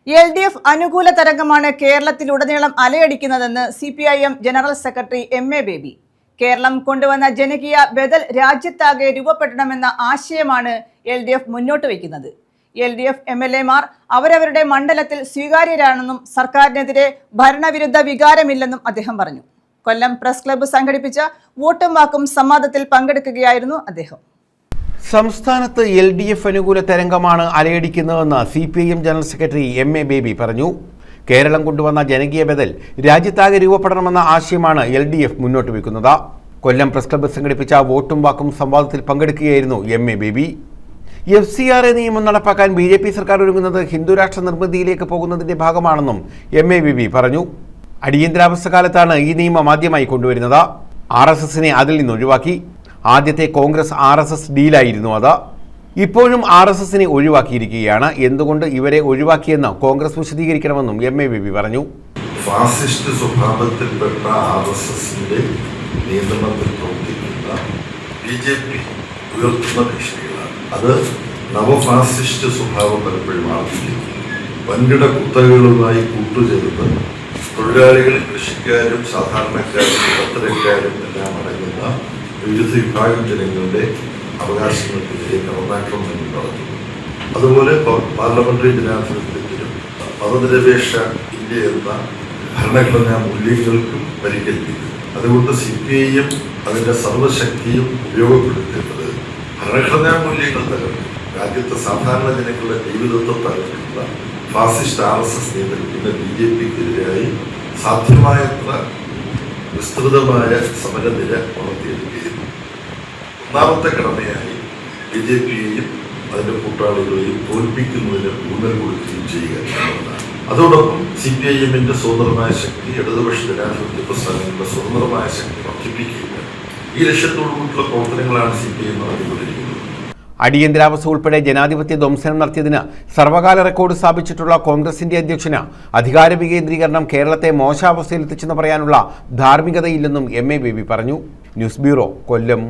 LDF അനുകൂല തരംഗമാണ് കേരളത്തിലുടനീളം അലയടിക്കുന്നതെന്ന് CPIM general secretary MA Baby. Keralam കൊണ്ടുവന്ന ജനകീയ ബദൽ രാജ്യത്താകെ രൂപപ്പെടണമെന്ന ആശയമാണ് LDF മുന്നോട്ട് വയ്ക്കുന്നത്. LDF MLA-മാർ അവരവരുടെ മണ്ഡലത്തിൽ സ്വീകാര്യരാണെന്നും സർക്കാരിനെതിരെ ഭരണവിരുദ്ധ വികാരമില്ലെന്നും അദ്ദേഹം പറഞ്ഞു. കൊല്ലം പ്രസ് ക്ലബ്ബ് സംഘടിപ്പിച്ച വോട്ടും വാക്കും സംവാദത്തിൽ പങ്കെടുക്കുകയായിരുന്നു അദ്ദേഹം. സംസ്ഥാനത്ത് LDF അനുകൂല തരംഗമാണ് അലയടിക്കുന്നതെന്ന് CPIM general secretary MA baby പറഞ്ഞു. കേരളം കൊണ്ടുവന്ന ജനകീയ ബദൽ രാജ്യത്താകെ രൂപപ്പെടണമെന്ന ആശയമാണ് LDF മുന്നോട്ട് വയ്ക്കുന്നത്. കൊല്ലം പ്രസ് ക്ലബ്ബ് സംഘടിപ്പിച്ച വോട്ടും വാക്കും സംവാദത്തിൽ പങ്കെടുക്കുകയായിരുന്നു MA ബേബി. FCRA നിയമം നടപ്പാക്കാൻ BJP സർക്കാർ ഒരുങ്ങുന്നത് ഹിന്ദുരാഷ്ട്ര നിർമ്മിതിയിലേക്ക് പോകുന്നതിന്റെ ഭാഗമാണെന്നും MA ബേബി പറഞ്ഞു. അടിയന്തരാവസ്ഥ കാലത്താണ് ഈ നിയമം ആദ്യമായി കൊണ്ടുവരുന്നത്. RSSനെ അതിൽ നിന്ന് ഒഴിവാക്കി. ആദ്യത്തെ കോൺഗ്രസ് RSS ഡീലായിരുന്നു അത്. ഇപ്പോഴും RSSനെ ഒഴിവാക്കിയിരിക്കുകയാണ്. എന്തുകൊണ്ട് ഇവരെ ഒഴിവാക്കിയെന്ന് കോൺഗ്രസ് വിശദീകരിക്കണമെന്നും MA ബേബി പറഞ്ഞു. ഫാസിസ്റ്റ് സ്വഭാവത്തിൽപ്പെട്ട RSSന്റെ നിയന്ത്രണത്തിൽ പ്രവർത്തിക്കുന്ന BJP ഉയർത്തുന്ന ഭീഷണികളാണ്. അത് നവഫാസിസ്റ്റ് സ്വഭാവം പലപ്പോഴും ആർജിക്കുന്നു. വൻകിട കുത്തകകളുമായി കൂട്ടുചേർന്ന് തൊഴിലാളികൾ, കൃഷിക്കാരും, സാധാരണക്കാരും, ഇടത്തരക്കാരും എല്ലാം അടങ്ങുന്ന വിവിധ വിഭാഗം ജനങ്ങളുടെ അവകാശങ്ങൾക്കെതിരെ കടന്നാക്രമണങ്ങൾ നടത്തുന്നു. അതുപോലെ പാർലമെന്ററി ജനാധിപത്യത്തിനും മതനിരപേക്ഷ ഇന്ത്യ എന്ന ഭരണഘടനാ മൂല്യങ്ങൾക്കും പരിക്കേൽപ്പിക്കുന്നു. അതുകൊണ്ട് CPIM അതിൻ്റെ സർവശക്തിയും ഉപയോഗപ്പെടുത്തേണ്ടത് ഭരണഘടനാ മൂല്യങ്ങൾ തകർക്കും, രാജ്യത്തെ സാധാരണ ജനങ്ങളുടെ ജീവിതത്തെ തകർക്കുന്ന ഫാസിസ്റ്റ് RSS നിയന്ത്രിക്കുന്ന BJPക്കെതിരായി സാധ്യമായത്ര വിസ്തൃതമായ സമരനിര വളർത്തിയെടുക്കുകയും ഒന്നാമത്തെ കടമയായി BJPയെയും അതിൻ്റെ കൂട്ടാളികളെയും തോൽപ്പിക്കുന്നതിന് ഊന്നൽ കൊടുക്കുകയും ചെയ്യുക എന്നതാണ്. അതോടൊപ്പം CPIMന്റെ സ്വതന്ത്രമായ ശക്തി, ഇടതുപക്ഷ ജനാധിപത്യ പ്രസ്ഥാനങ്ങളുടെ സ്വതന്ത്രമായ ശക്തി വർദ്ധിപ്പിക്കുക, ഈ ലക്ഷ്യത്തോടുകൂടിയുള്ള പ്രവർത്തനങ്ങളാണ് CPIM നടത്തിക്കൊണ്ടിരിക്കുന്നത്. അടിയന്തരാവസ്ഥ ഉൾപ്പെടെ ജനാധിപത്യ ധ്വംസനം നടത്തിയതിന് സർവകാല റെക്കോർഡ് സ്ഥാപിച്ചിട്ടുള്ള കോൺഗ്രസിന്റെ അധ്യക്ഷന് അധികാര വികേന്ദ്രീകരണം കേരളത്തെ മോശാവസ്ഥയിലെത്തിച്ചെന്ന് പറയാനുള്ള ധാർമ്മികതയില്ലെന്നും MA ബേബി പറഞ്ഞു. ന്യൂസ് ബ്യൂറോ, കൊല്ലം.